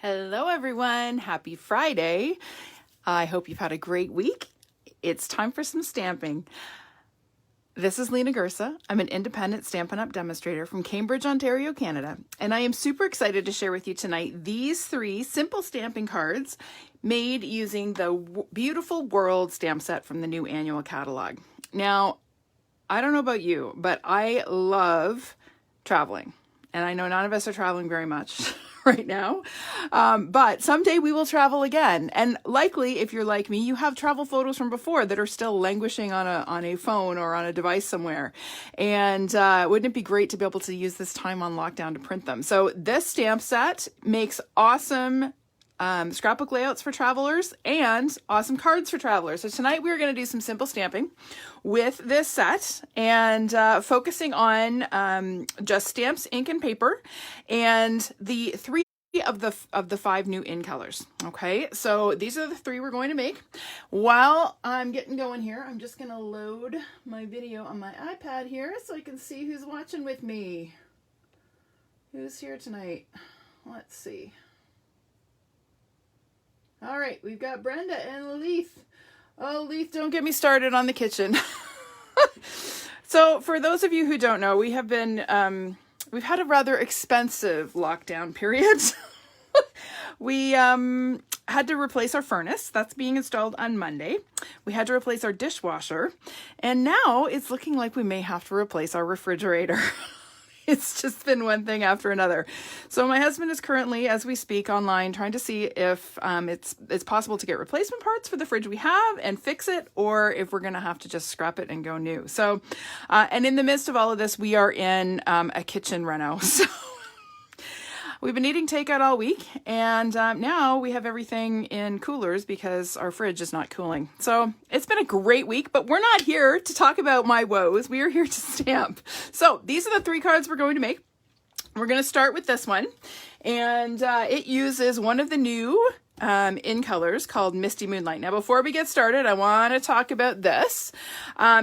Hello everyone, happy Friday. I hope you've had a great week. It's time for some stamping. This is Lena Gersa. I'm an independent Stampin' Up! Demonstrator from Cambridge, Ontario, Canada, and I am super excited to share with you tonight these 3 simple stamping cards made using the Beautiful World stamp set from the new annual catalog. Now, I don't know about you, but I love traveling, and I know none of us are traveling very much right now, but someday we will travel again. And likely, if you're like me, you have travel photos from before that are still languishing on a phone or on a device somewhere. And wouldn't it be great to be able to use this time on lockdown to print them? So this stamp set makes awesome scrapbook layouts for travelers and awesome cards for travelers. So tonight we're going to do some simple stamping with this set and focusing on just stamps, ink, and paper, and the 3 of the 5 new in colors. Okay, so these are the 3 we're going to make. While I'm getting going here, I'm just going to load my video on my iPad here so I can see who's watching with me. Who's here tonight? Let's see. All right, we've got Brenda and Leith. Oh, Leith, don't get me started on the kitchen. So for those of you who don't know, we have been, we've had a rather expensive lockdown period. We had to replace our furnace. That's being installed on Monday. We had to replace our dishwasher. And now it's looking like we may have to replace our refrigerator. It's just been one thing after another. So my husband is currently, as we speak, online trying to see if it's possible to get replacement parts for the fridge we have and fix it, or if we're going to have to just scrap it and go new. So, and in the midst of all of this, we are in a kitchen reno. So we've been eating takeout all week, and now we have everything in coolers because our fridge is not cooling. So it's been a great week, but we're not here to talk about my woes. We are here to stamp. So these are the 3 cards we're going to make. We're going to start with this one, and it uses one of the new in colors called Misty Moonlight. Now, before we get started, I want to talk about this.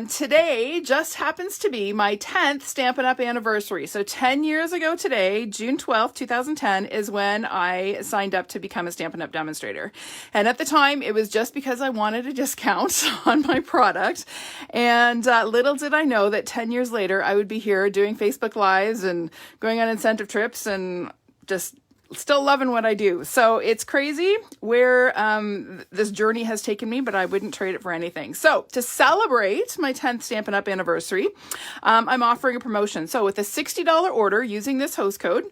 Today just happens to be my 10th Stampin' Up! Anniversary. So 10 years ago today, June 12th, 2010, is when I signed up to become a Stampin' Up! Demonstrator. And at the time, it was just because I wanted a discount on my product. And little did I know that 10 years later, I would be here doing Facebook Lives and going on incentive trips and just still loving what I do. So it's crazy where this journey has taken me, but I wouldn't trade it for anything. So to celebrate my 10th Stampin' Up! Anniversary, I'm offering a promotion. So with a $60 order using this host code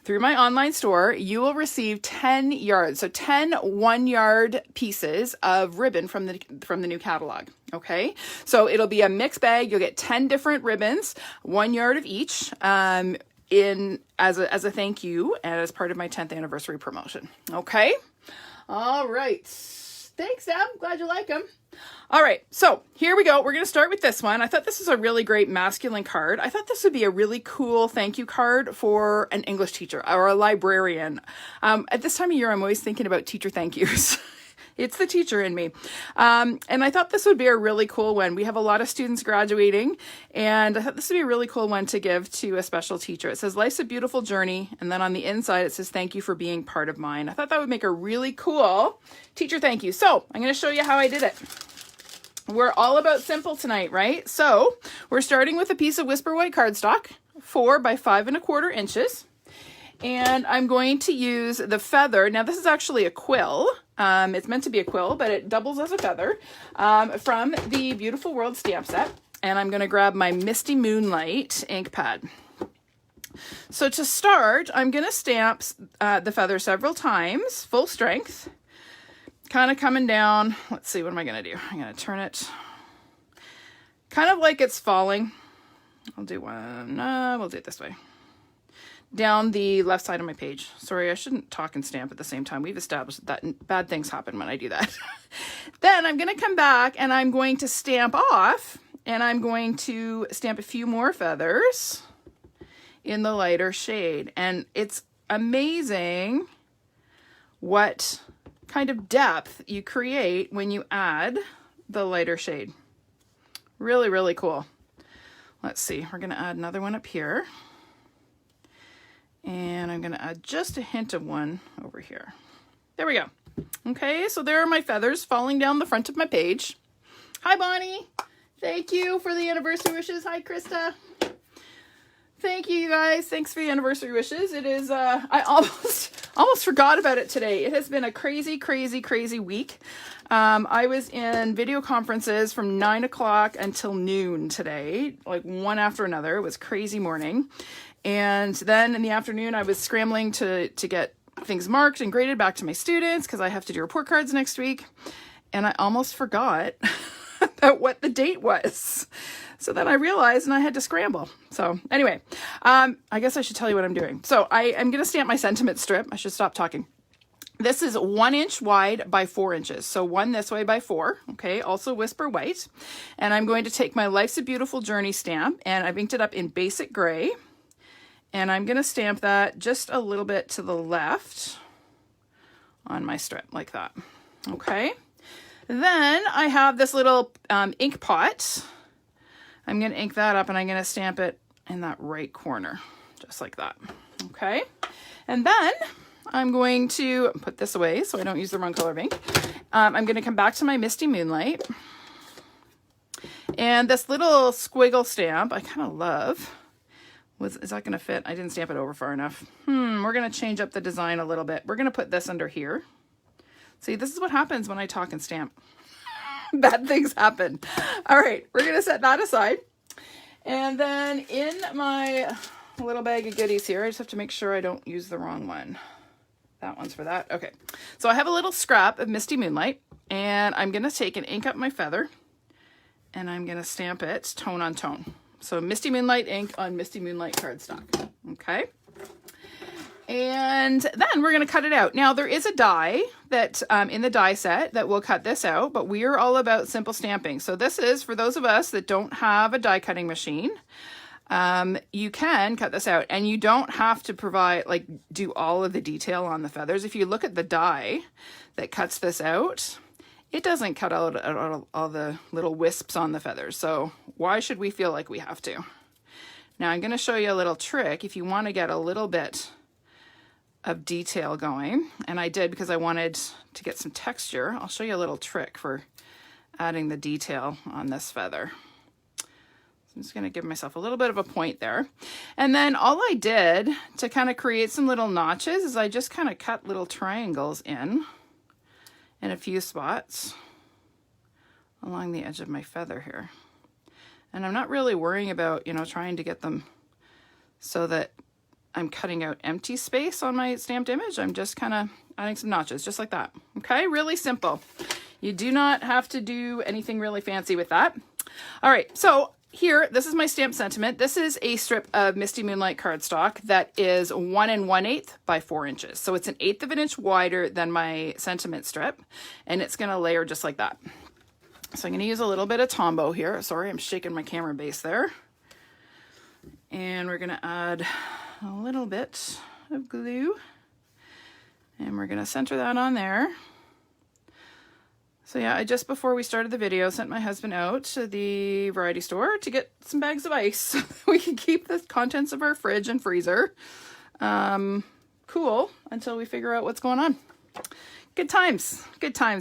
through my online store, you will receive 10 yards. So 10 1-yard pieces of ribbon from the new catalog. Okay. So it'll be a mixed bag. You'll get 10 different ribbons, 1 yard of each, as a thank you and as part of my 10th anniversary promotion. Okay. All right. Thanks, Deb. Glad you like them. All right. So here we go. We're going to start with this one. I thought this was a really great masculine card. I thought this would be a really cool thank you card for an English teacher or a librarian. At this time of year, I'm always thinking about teacher thank yous. It's the teacher in me. And I thought this would be a really cool one. We have a lot of students graduating, and I thought this would be a really cool one to give to a special teacher. It says, life's a beautiful journey. And then on the inside, it says, thank you for being part of mine. I thought that would make a really cool teacher thank you. So I'm going to show you how I did it. We're all about simple tonight, right? So we're starting with a piece of Whisper White cardstock, 4 by 5 1/4 inches. And I'm going to use the feather. Now this is actually a quill. It's meant to be a quill, but it doubles as a feather, from the Beautiful World stamp set. And I'm going to grab my Misty Moonlight ink pad. So to start, I'm going to stamp the feather several times, full strength, kind of coming down. Let's see, what am I going to do? I'm going to turn it kind of like it's falling. I'll do one. We'll do it this way. Down the left side of my page. Sorry, I shouldn't talk and stamp at the same time. We've established that bad things happen when I do that. Then I'm going to come back and I'm going to stamp off, and I'm going to stamp a few more feathers in the lighter shade. And it's amazing what kind of depth you create when you add the lighter shade. Really, really cool. Let's see. We're going to add another one up here. And I'm gonna add just a hint of one over here. There we go. Okay, so there are my feathers falling down the front of my page. Hi, Bonnie. Thank you for the anniversary wishes. Hi, Krista. Thank you, you guys. Thanks for the anniversary wishes. It is, I almost forgot about it today. It has been a crazy, crazy, crazy week. I was in video conferences from 9 o'clock until noon today, like one after another. It was a crazy morning. And then in the afternoon, I was scrambling to get things marked and graded back to my students because I have to do report cards next week. And I almost forgot about what the date was. So then I realized and I had to scramble. So anyway, I guess I should tell you what I'm doing. So I am going to stamp my sentiment strip. I should stop talking. This is 1 inch wide by 4 inches. So 1 this way by 4. Okay. Also Whisper White. And I'm going to take my Life's a Beautiful Journey stamp and I've inked it up in basic gray. And I'm going to stamp that just a little bit to the left on my strip like that. Okay. Then I have this little ink pot. I'm going to ink that up and I'm going to stamp it in that right corner, just like that. Okay. And then I'm going to put this away so I don't use the wrong color of ink. I'm going to come back to my Misty Moonlight. And this little squiggle stamp I kind of love. Is that going to fit? I didn't stamp it over far enough. We're going to change up the design a little bit. We're going to put this under here. See, this is what happens when I talk and stamp. Bad things happen. All right, we're going to set that aside. And then in my little bag of goodies here, I just have to make sure I don't use the wrong one. That one's for that. Okay, so I have a little scrap of Misty Moonlight, and I'm going to take and ink up my feather, and I'm going to stamp it tone on tone. So Misty Moonlight ink on Misty Moonlight cardstock. Okay. And then we're going to cut it out. Now there is a die that in the die set that will cut this out, but we are all about simple stamping. So this is for those of us that don't have a die cutting machine. You can cut this out and you don't have to do all of the detail on the feathers. If you look at the die that cuts this out, it doesn't cut out all the little wisps on the feathers. So why should we feel like we have to? Now I'm going to show you a little trick if you want to get a little bit of detail going, and I did because I wanted to get some texture. I'll show you a little trick for adding the detail on this feather. So I'm just going to give myself a little bit of a point there. And then all I did to kind of create some little notches is I just kind of cut little triangles in a few spots along the edge of my feather here. And I'm not really worrying about, trying to get them so that I'm cutting out empty space on my stamped image. I'm just kind of adding some notches, just like that. Okay, really simple. You do not have to do anything really fancy with that. All right, so here, this is my stamped sentiment. This is a strip of Misty Moonlight cardstock that is 1 1/8 by 4 inches. So it's 1/8 of an inch wider than my sentiment strip, and it's gonna layer just like that. So I'm gonna use a little bit of Tombow here. Sorry, I'm shaking my camera base there. And we're gonna add a little bit of glue and we're gonna center that on there. So yeah, I just before we started the video sent my husband out to the variety store to get some bags of ice so that we can keep the contents of our fridge and freezer cool until we figure out what's going on. Good times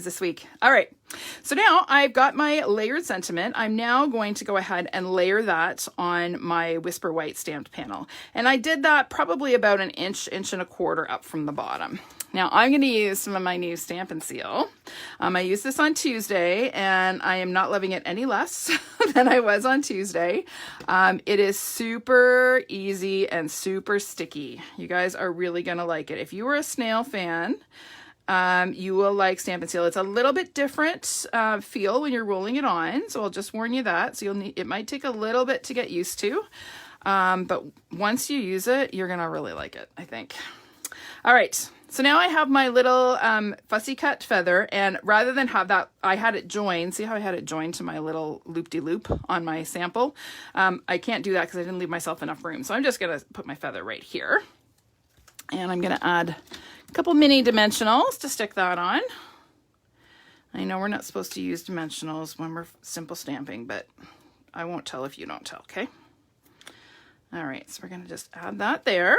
this week. All right, so now I've got my layered sentiment. I'm now going to go ahead and layer that on my Whisper White stamped panel. And I did that probably about 1 inch, 1.25 inches up from the bottom. Now I'm going to use some of my new Stampin' Seal. I used this on Tuesday and I am not loving it any less than I was on Tuesday. It is super easy and super sticky. You guys are really going to like it. If you were a snail fan, you will like Stampin' Seal. It's a little bit different feel when you're rolling it on, so I'll just warn you that. So it might take a little bit to get used to, but once you use it, you're gonna really like it, I think. All right, so now I have my little fussy cut feather, and rather than have that, I had it joined. See how I had it joined to my little loop-de-loop on my sample? I can't do that because I didn't leave myself enough room, so I'm just gonna put my feather right here, and I'm gonna add a couple mini dimensionals to stick that on. I know we're not supposed to use dimensionals when we're simple stamping, but I won't tell if you don't tell, okay? All right, so we're gonna just add that there.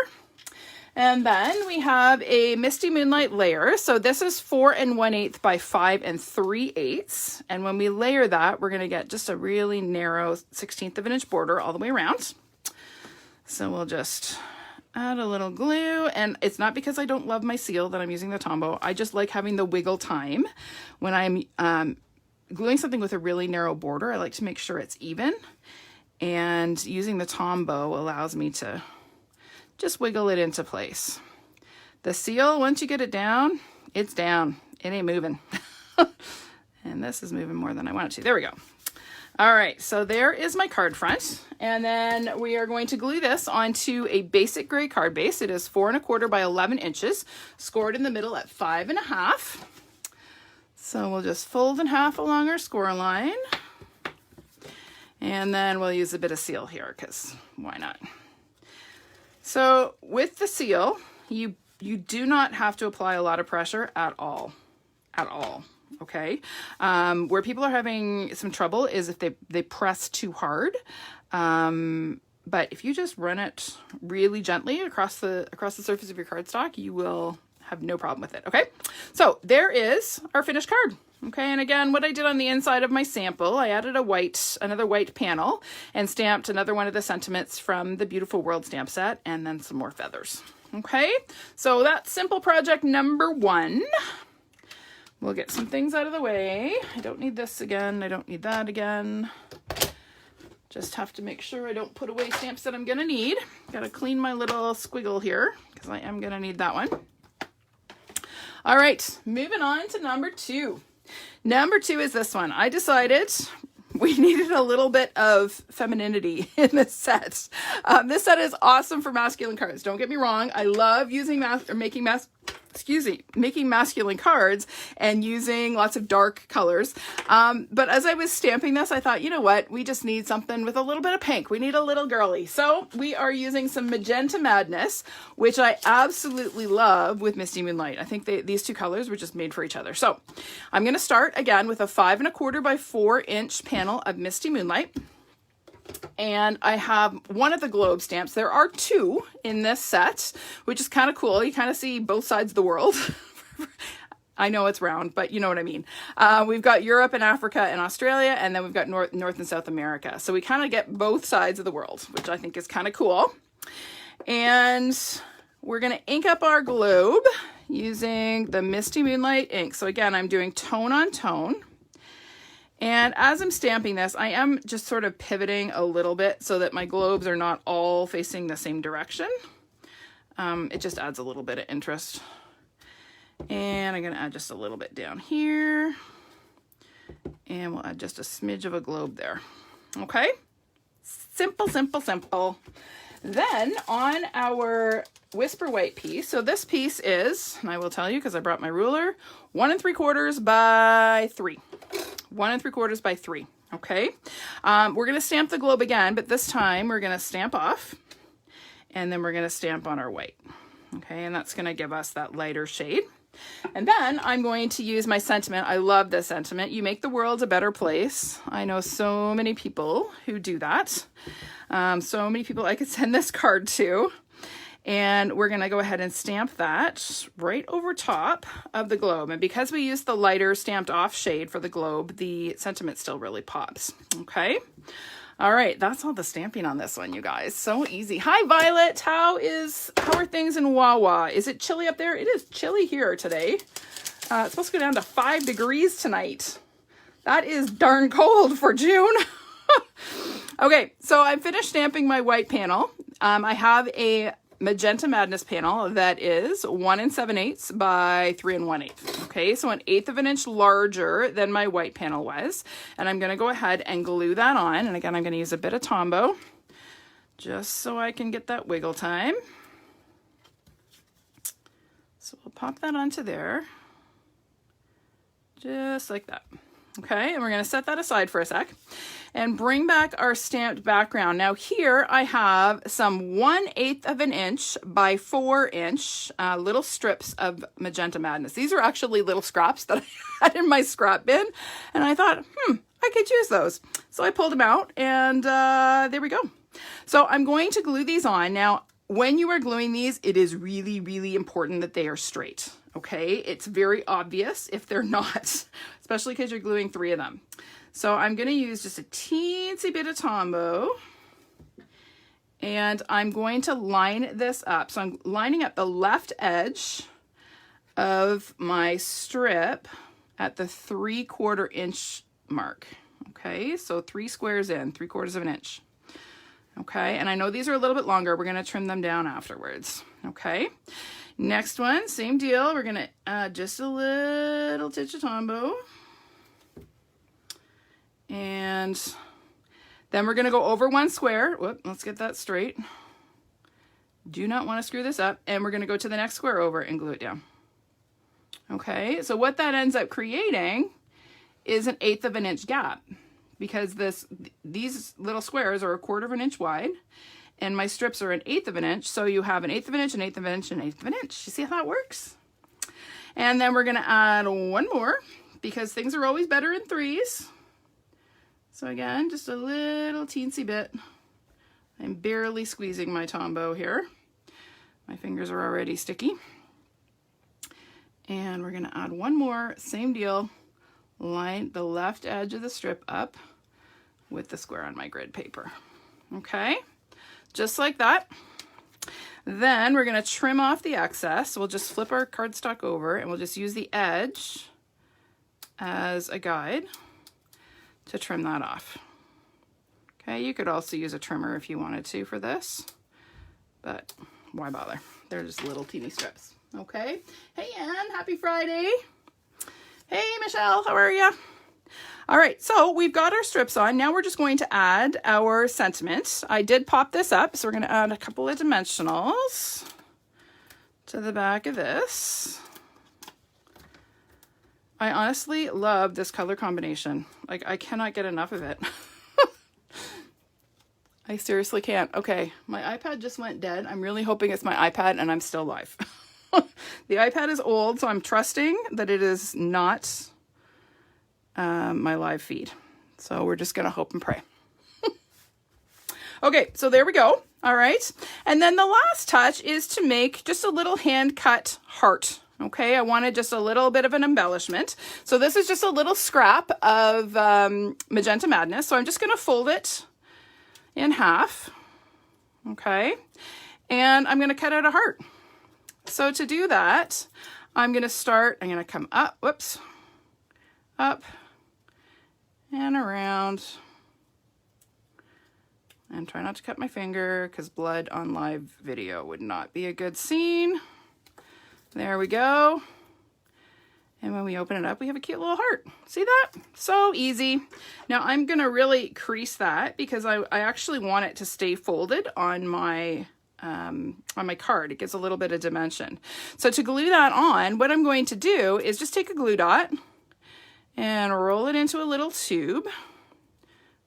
And then we have a Misty Moonlight layer. So this is 4 1/8 by 5 3/8. And when we layer that, we're going to get just a really narrow 1/16 of an inch border all the way around. So we'll just add a little glue, and it's not because I don't love my seal that I'm using the Tombow. I just like having the wiggle time. When I'm gluing something with a really narrow border, I like to make sure it's even, and using the Tombow allows me to just wiggle it into place. The seal, once you get it down, it's down. It ain't moving. And this is moving more than I want it to. There we go. All right, so there is my card front, and then we are going to glue this onto a basic gray card base. It is 4 1/4 by 11 inches, scored in the middle at 5 1/2. So we'll just fold in half along our score line, and then we'll use a bit of seal here because why not? So with the seal, you do not have to apply a lot of pressure at all. Okay, where people are having some trouble is if they press too hard. But if you just run it really gently across the surface of your cardstock, you will have no problem with it. Okay, so there is our finished card. Okay, and again, what I did on the inside of my sample, I added another white panel and stamped another one of the sentiments from the Beautiful World stamp set, and then some more feathers. Okay, so that's simple project number 1. We'll get some things out of the way. I don't need this again. I don't need that again. Just have to make sure I don't put away stamps that I'm gonna need. Gotta clean my little squiggle here because I am gonna need that one. All right, moving on to number 2. Number 2 is this one. I decided we needed a little bit of femininity in this set. This set is awesome for masculine cards. Don't get me wrong. I love using making masculine cards and using lots of dark colors. But as I was stamping this, I thought, you know what? We just need something with a little bit of pink. We need a little girly. So we are using some Magenta Madness, which I absolutely love with Misty Moonlight. I think these two colors were just made for each other. So I'm going to start again with a 5 1/4 by 4 inch panel of Misty Moonlight. And I have one of the globe stamps. There are 2 in this set, which is kind of cool. You kind of see both sides of the world. I know it's round, but you know what I mean. We've got Europe and Africa and Australia, and then we've got North and South America. So we kind of get both sides of the world, which I think is kind of cool. And we're going to ink up our globe using the Misty Moonlight ink. So again, I'm doing tone on tone. And as I'm stamping this, I am just sort of pivoting a little bit so that my globes are not all facing the same direction. It just adds a little bit of interest. And I'm going to add just a little bit down here. And we'll add just a smidge of a globe there. Okay? Simple, simple, simple. Then on our Whisper White piece, so this piece is, and I will tell you because I brought my ruler, 1 3/4 by 3. 1 3/4 by 3. Okay. We're going to stamp the globe again, but this time we're going to stamp off and then we're going to stamp on our white. Okay. And that's going to give us that lighter shade. And then I'm going to use my sentiment. I love this sentiment. You make the world a better place. I know so many people who do that. So many people I could send this card to. And we're going to go ahead and stamp that right over top of the globe. And because we used the lighter stamped off shade for the globe, the sentiment still really pops. Okay. All right. That's all the stamping on this one, you guys. So easy. Hi, Violet. How are things in Wawa? Is it chilly up there? It is chilly here today. It's supposed to go down to 5 degrees tonight. That is darn cold for June. Okay. So I'm finished stamping my white panel. I have a Magenta Madness panel that is 1 7/8 by 3 1/8. Okay, so 1/8 of an inch larger than my white panel was. And I'm going to go ahead and glue that on. And again, I'm going to use a bit of Tombow just so I can get that wiggle time. So we'll pop that onto there. Just like that. Okay, and we're going to set that aside for a sec and bring back our stamped background. Now here I have some 1/8 of an inch by 4 inch little strips of Magenta Madness. These are actually little scraps that I had in my scrap bin, and I thought, I could use those. So I pulled them out, and there we go. So I'm going to glue these on. Now, when you are gluing these, it is really, really important that they are straight. Okay, it's very obvious if they're not, especially because you're gluing 3 of them. So I'm going to use just a teensy bit of Tombow, and I'm going to line this up. So I'm lining up the left edge of my strip at the 3/4 inch mark. Okay, so 3 squares in, 3/4 of an inch. Okay, and I know these are a little bit longer. We're going to trim them down afterwards. Okay, next one, same deal. We're going to add just a little touch of Tombow. And then we're going to go over 1 square. Whoop, let's get that straight. Do not want to screw this up. And we're going to go to the next square over and glue it down. Okay, so what that ends up creating is an 1/8 of an inch gap, because these little squares are 1/4 inch wide and my strips are 1/8 of an inch. So you have an 1/8 of an inch, an 1/8 of an inch, an 1/8 of an inch. You see how that works? And then we're going to add 1 more, because things are always better in 3s. So again, just a little teensy bit. I'm barely squeezing my Tombow here. My fingers are already sticky. And we're going to add 1 more, same deal. Line the left edge of the strip up with the square on my grid paper. Okay, just like that. Then we're going to trim off the excess. We'll just flip our cardstock over and we'll just use the edge as a guide to trim that off. Okay, you could also use a trimmer if you wanted to for this, but why bother? They're just little teeny strips. Okay, hey Anne, happy Friday. Hey Michelle, how are you? All right, so we've got our strips on. Now we're just going to add our sentiment. I did pop this up, so we're going to add a couple of dimensionals to the back of this. I honestly love this color combination. Like, I cannot get enough of it. I seriously can't. Okay, my iPad just went dead. I'm really hoping it's my iPad and I'm still live. The iPad is old, so I'm trusting that it is not my live feed. So we're just going to hope and pray. Okay, so there we go. All right. And then the last touch is to make just a little hand cut heart. Okay, I wanted just a little bit of an embellishment. So this is just a little scrap of Magenta Madness. So I'm just going to fold it in half. Okay, and I'm going to cut out a heart. So to do that, I'm going to come up, whoops, up and around, and try not to cut my finger because blood on live video would not be a good scene. There we go. And when we open it up, we have a cute little heart. See that? So easy. Now I'm going to really crease that because I actually want it to stay folded on my card. It gives a little bit of dimension. So to glue that on, what I'm going to do is just take a glue dot and roll it into a little tube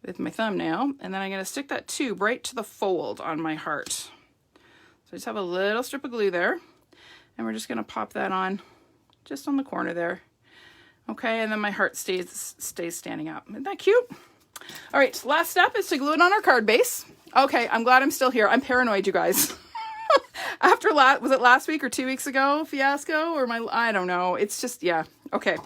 with my thumbnail, and then I'm going to stick that tube right to the fold on my heart. So I just have a little strip of glue there, and we're just going to pop that on just on the corner there. Okay, and then my heart stays standing up. Isn't that cute? All right, last step is to glue it on our card base. Okay, I'm glad I'm still here. I'm paranoid, you guys. After was it last week or 2 weeks ago fiasco, or I don't know. It's just, yeah. Okay.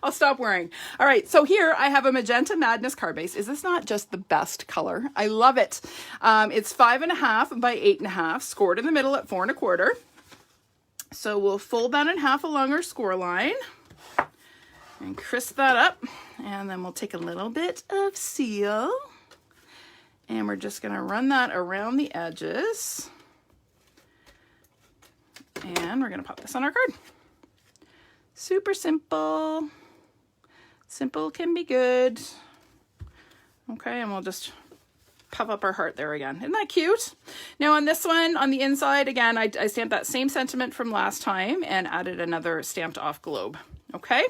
I'll stop worrying. All right, so here I have a Magenta Madness card base. Is this not just the best color? I love it. It's 5.5 by 8.5, scored in the middle at 4 1/4. So we'll fold that in half along our score line and crisp that up. And then we'll take a little bit of seal and we're just going to run that around the edges. And we're going to pop this on our card. Super simple. Simple can be good. Okay, and we'll just puff up our heart there again. Isn't that cute? Now on this one, on the inside, again, I stamped that same sentiment from last time and added another stamped off globe. Okay,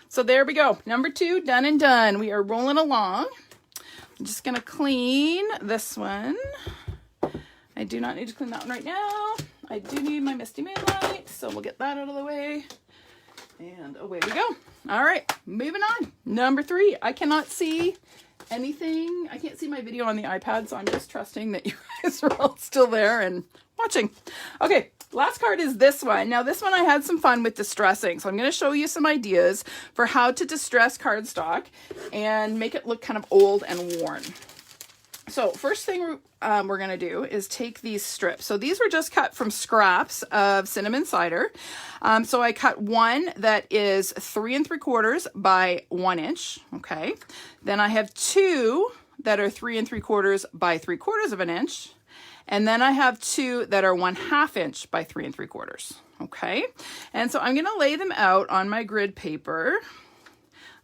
so there we go. Number 2, done and done. We are rolling along. I'm just going to clean this one. I do not need to clean that one right now. I do need my Misty Moonlight, so we'll get that out of the way. And away we go. All right, moving on. Number 3. I cannot see anything. I can't see my video on the iPad, so I'm just trusting that you guys are all still there and watching. Okay, last card is this one. Now this one I had some fun with distressing. So I'm going to show you some ideas for how to distress cardstock and make it look kind of old and worn. So first thing we're going to do is take these strips. So these were just cut from scraps of cinnamon cider. So I cut one that is 3 3/4 by 1 inch. Okay. Then I have two that are 3 3/4 by 3/4 of an inch. And then I have two that are 1/2 inch by 3 3/4. Okay. And so I'm going to lay them out on my grid paper.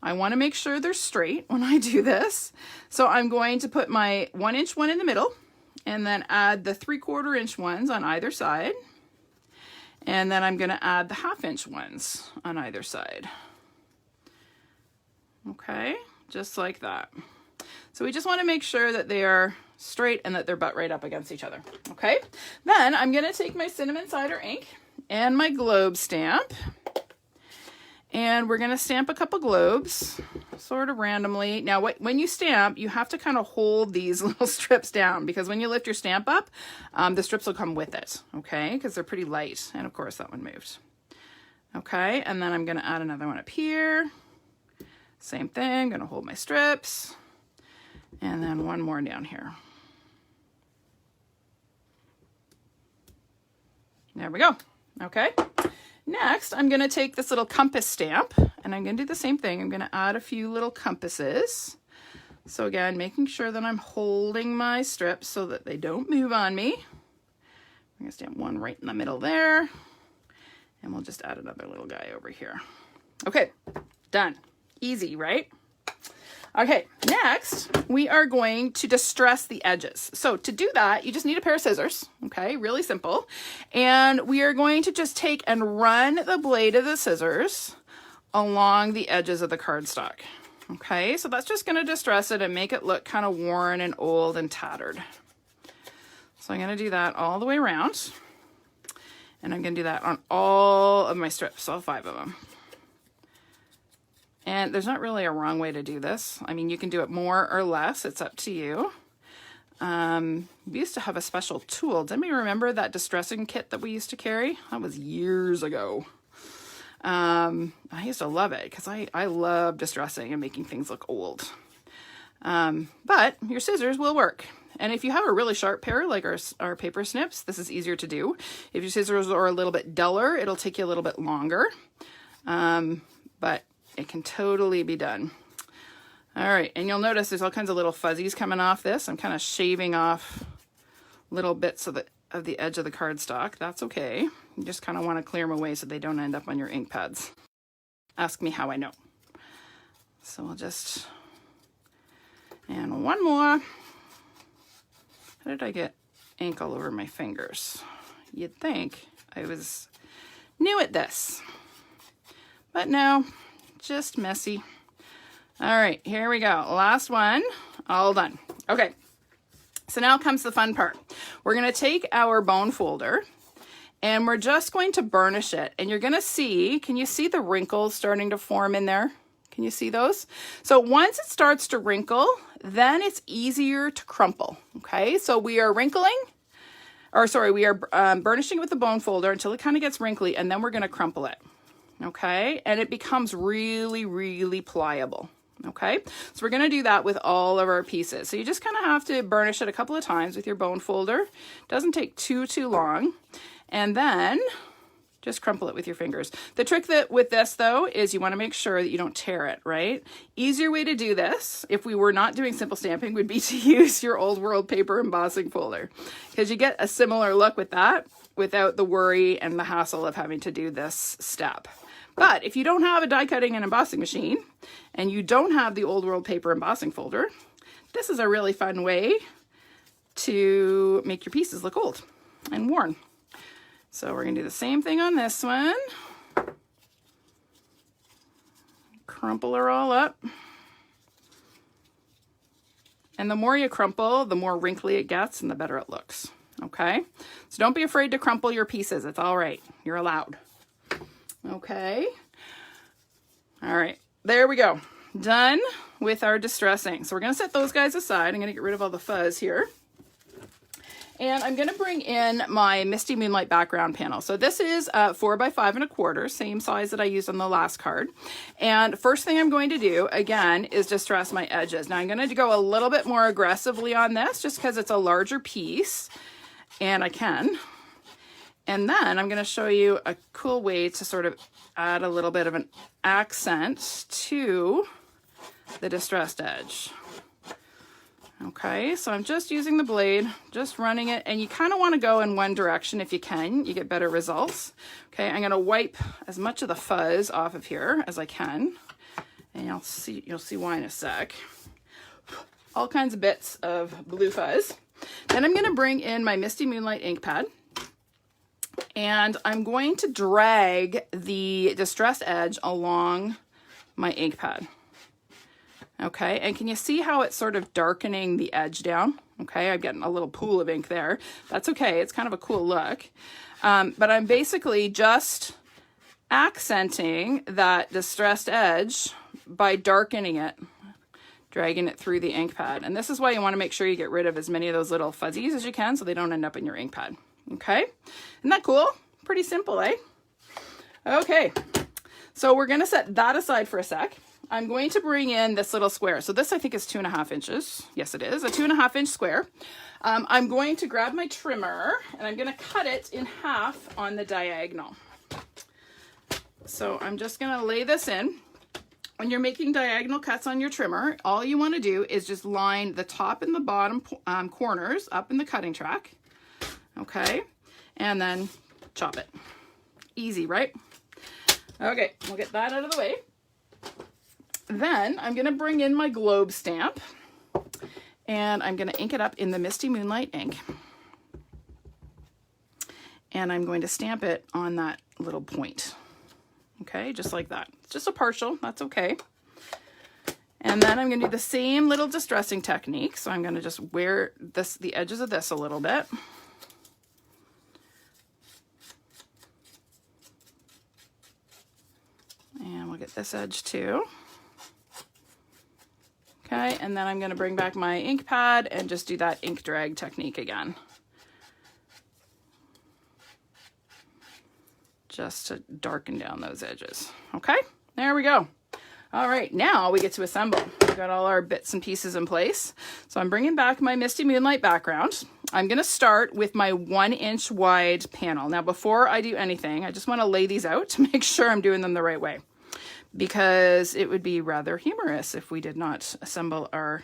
I want to make sure they're straight when I do this. So I'm going to put my 1 inch one in the middle and then add the 3/4 inch ones on either side. And then I'm going to add the 1/2 inch ones on either side. Okay, just like that. So we just want to make sure that they are straight and that they're butt right up against each other. Okay, then I'm going to take my cinnamon cider ink and my globe stamp. And we're going to stamp a couple globes, sort of randomly. Now, when you stamp, you have to kind of hold these little strips down, because when you lift your stamp up, the strips will come with it, okay? Because they're pretty light. And of course, that one moved. Okay, and then I'm going to add another one up here. Same thing, I'm going to hold my strips. And then one more down here. There we go. Okay. Next, I'm going to take this little compass stamp and I'm going to do the same thing. I'm going to add a few little compasses. So again, making sure that I'm holding my strips so that they don't move on me. I'm going to stamp one right in the middle there. And we'll just add another little guy over here. Okay, done. Easy, right? Okay, next we are going to distress the edges. So to do that, you just need a pair of scissors, okay, really simple. And we are going to just take and run the blade of the scissors along the edges of the cardstock. Okay, so that's just gonna distress it and make it look kind of worn and old and tattered. So I'm gonna do that all the way around. And I'm gonna do that on all of my strips, all 5 of them. And there's not really a wrong way to do this. I mean, you can do it more or less. It's up to you. We used to have a special tool. Does anybody remember that distressing kit that we used to carry? That was years ago. I used to love it because I love distressing and making things look old. But your scissors will work. And if you have a really sharp pair, like our paper snips, this is easier to do. If your scissors are a little bit duller, it'll take you a little bit longer. But it can totally be done. All right, and you'll notice there's all kinds of little fuzzies coming off this. I'm kind of shaving off little bits of the edge of the cardstock. That's okay. You just kind of want to clear them away so they don't end up on your ink pads. Ask me how I know. So we'll just, and one more. How did I get ink all over my fingers? You'd think I was new at this, but no. Just messy. All right, here we go. Last one, all done. Okay, so now comes the fun part. We're gonna take our bone folder and we're just going to burnish it. And you're gonna see, can you see the wrinkles starting to form in there? Can you see those? So once it starts to wrinkle, then it's easier to crumple, okay? So we are burnishing with the bone folder until it kind of gets wrinkly, and then we're gonna crumple it. Okay, and it becomes really, really pliable. Okay, so we're going to do that with all of our pieces. So you just kind of have to burnish it a couple of times with your bone folder. Doesn't take too long. And then just crumple it with your fingers. The trick with this though is you want to make sure that you don't tear it, right? Easier way to do this, if we were not doing simple stamping, would be to use your old world paper embossing folder, because you get a similar look with that without the worry and the hassle of having to do this step. But if you don't have a die cutting and embossing machine and you don't have the old world paper embossing folder, this is a really fun way to make your pieces look old and worn. So we're going to do the same thing on this one. Crumple her all up. And the more you crumple, the more wrinkly it gets and the better it looks. Okay? So don't be afraid to crumple your pieces. It's all right. You're allowed. Okay. All right. There we go. Done with our distressing. So we're going to set those guys aside. I'm going to get rid of all the fuzz here. And I'm going to bring in my Misty Moonlight background panel. So this is 4 by 5 1/4, same size that I used on the last card. And first thing I'm going to do, again, is distress my edges. Now I'm going to go a little bit more aggressively on this just because it's a larger piece, and I can. And then I'm going to show you a cool way to sort of add a little bit of an accent to the distressed edge. Okay, so I'm just using the blade, just running it, and you kind of want to go in one direction if you can. You get better results. Okay, I'm going to wipe as much of the fuzz off of here as I can, and you'll see why in a sec. All kinds of bits of blue fuzz. Then I'm going to bring in my Misty Moonlight ink pad, and I'm going to drag the distressed edge along my ink pad. Okay, and can you see how it's sort of darkening the edge down? Okay, I'm getting a little pool of ink there. That's okay, it's kind of a cool look. But I'm basically just accenting that distressed edge by darkening it, dragging it through the ink pad. And this is why you want to make sure you get rid of as many of those little fuzzies as you can so they don't end up in your ink pad. Okay, isn't that cool? Pretty simple, eh? Okay, so we're gonna set that aside for a sec. I'm going to bring in this little square. So this I think is 2.5 inches. Yes, it is a 2.5 inch square. I'm going to grab my trimmer and I'm going to cut it in half on the diagonal. So I'm just going to lay this in. When you're making diagonal cuts on your trimmer, all you want to do is just line the top and the bottom corners up in the cutting track. Okay, and then chop it. Easy, right? Okay, we'll get that out of the way. Then I'm going to bring in my globe stamp, and I'm going to ink it up in the Misty Moonlight ink. And I'm going to stamp it on that little point. Okay, just like that. It's just a partial, that's okay. And then I'm going to do the same little distressing technique. So I'm going to just wear the edges of this a little bit. And we'll get this edge too. Okay, and then I'm going to bring back my ink pad and just do that ink drag technique again. Just to darken down those edges. Okay, there we go. All right, now we get to assemble. We've got all our bits and pieces in place. So I'm bringing back my Misty Moonlight background. I'm going to start with my 1 inch wide panel. Now, before I do anything, I just want to lay these out to make sure I'm doing them the right way, because it would be rather humorous if we did not assemble our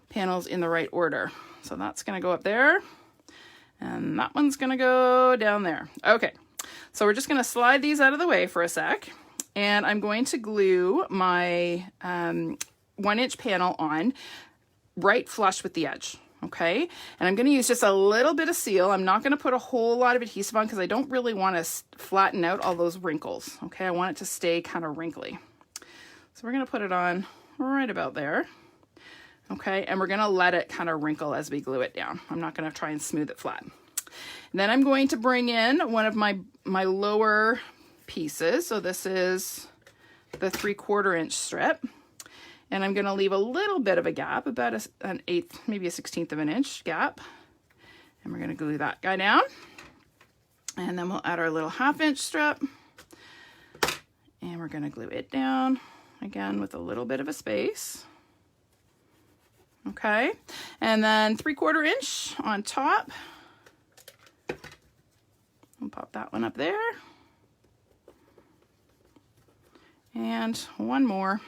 panels in the right order. So that's going to go up there, and that one's going to go down there. Okay, so we're just going to slide these out of the way for a sec, and I'm going to glue my 1 inch panel on right flush with the edge. Okay, and I'm going to use just a little bit of seal. I'm not going to put a whole lot of adhesive on because I don't really want to flatten out all those wrinkles. Okay, I want it to stay kind of wrinkly. So we're going to put it on right about there. Okay, and we're going to let it kind of wrinkle as we glue it down. I'm not going to try and smooth it flat. And then I'm going to bring in one of my lower pieces. So this is the 3/4 inch strip. And I'm going to leave a little bit of a gap, about an 1/8, maybe a 1/16 of an inch gap. And we're going to glue that guy down. And then we'll add our little 1/2 inch strip. And we're going to glue it down, again, with a little bit of a space. Okay. And then 3/4 inch on top. I'll pop that one up there. And one more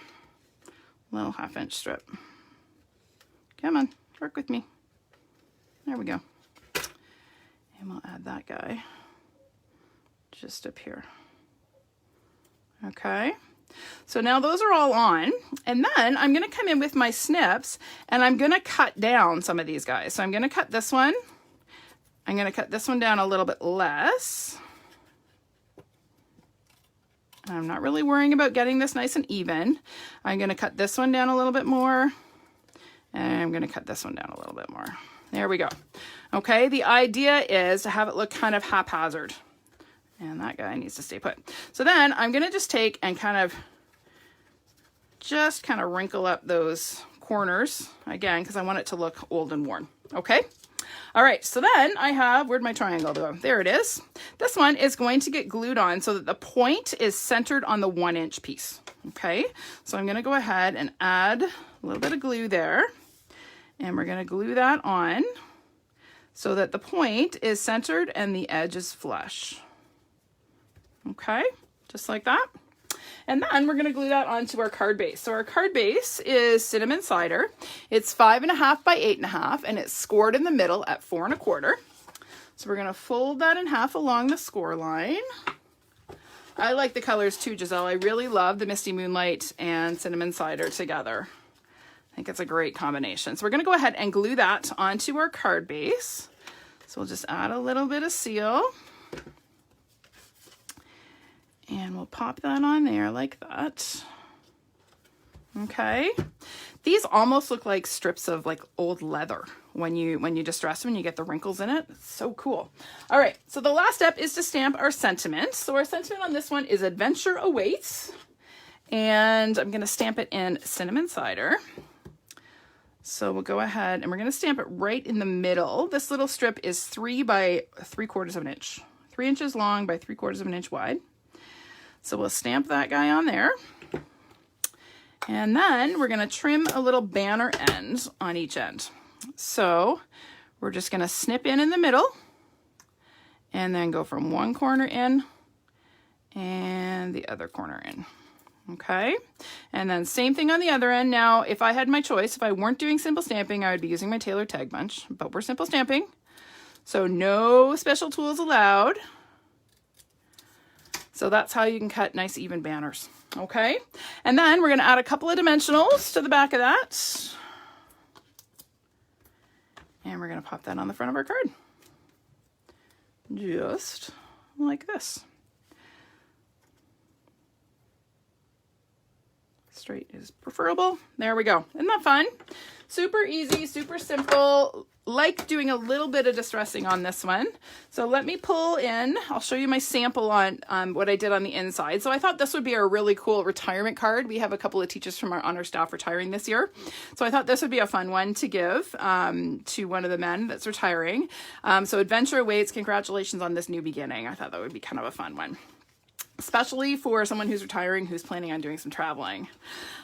little 1/2 inch strip. Come on, work with me. There we go. And we'll add that guy just up here. Okay, so now those are all on, and then I'm going to come in with my snips and I'm going to cut down some of these guys. So I'm going to cut this one. I'm going to cut this one down a little bit less. I'm not really worrying about getting this nice and even. I'm going to cut this one down a little bit more, and I'm going to cut this one down a little bit more. There we go. Okay, the idea is to have it look kind of haphazard, and that guy needs to stay put. So then I'm going to just take and kind of wrinkle up those corners again, because I want it to look old and worn. Okay, All right, so then I have, where'd my triangle go? There it is. This one is going to get glued on so that the point is centered on the 1-inch piece. Okay, so I'm gonna go ahead and add a little bit of glue there, and we're gonna glue that on so that the point is centered and the edge is flush. Okay, just like that. And then we're gonna glue that onto our card base. So our card base is cinnamon cider. It's 5.5 by 8.5, and it's scored in the middle at 4 1/4. So we're gonna fold that in half along the score line. I like the colors too, Giselle. I really love the Misty Moonlight and cinnamon cider together. I think it's a great combination. So we're gonna go ahead and glue that onto our card base. So we'll just add a little bit of seal. And we'll pop that on there like that. Okay. These almost look like strips of like old leather when you distress them and you get the wrinkles in it. It's so cool. All right, so the last step is to stamp our sentiment. So our sentiment on this one is Adventure Awaits. And I'm gonna stamp it in cinnamon cider. So we'll go ahead and we're gonna stamp it right in the middle. This little strip is 3 by 3/4 of an inch. 3 inches long by 3/4 of an inch wide. So we'll stamp that guy on there. And then we're gonna trim a little banner end on each end. So we're just gonna snip in the middle and then go from one corner in and the other corner in. Okay, and then same thing on the other end. Now, if I had my choice, if I weren't doing simple stamping, I would be using my Taylor Tag Bunch, but we're simple stamping. So no special tools allowed. So that's how you can cut nice even banners. Okay, and then we're gonna add a couple of dimensionals to the back of that. And we're gonna pop that on the front of our card. Just like this. Straight is preferable. There we go. Isn't that fun? Super easy, super simple. Like doing a little bit of distressing on this one. So let me pull in, I'll show you my sample on what I did on the inside. So I thought this would be a really cool retirement card. We have a couple of teachers on our staff retiring this year. So I thought this would be a fun one to give to one of the men that's retiring. So Adventure Awaits, congratulations on this new beginning. I thought that would be kind of a fun one, especially for someone who's retiring, who's planning on doing some traveling.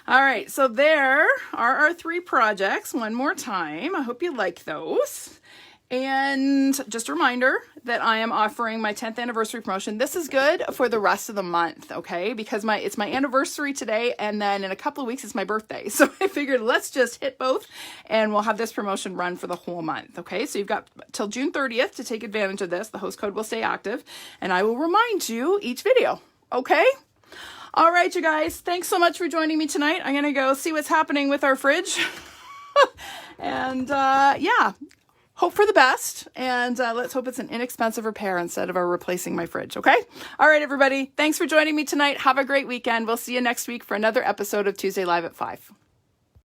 All right, so there are our 3 projects one more time. I hope you like those. And just a reminder that I am offering my 10th anniversary promotion. This is good for the rest of the month, okay? Because it's my anniversary today, and then in a couple of weeks it's my birthday. So I figured let's just hit both, and we'll have this promotion run for the whole month, okay? So you've got till June 30th to take advantage of this. The host code will stay active, and I will remind you each video, okay? All right, you guys, thanks so much for joining me tonight. I'm gonna go see what's happening with our fridge. And yeah, hope for the best. And let's hope it's an inexpensive repair instead of replacing my fridge, okay? All right, everybody, thanks for joining me tonight. Have a great weekend. We'll see you next week for another episode of Tuesday Live at 5.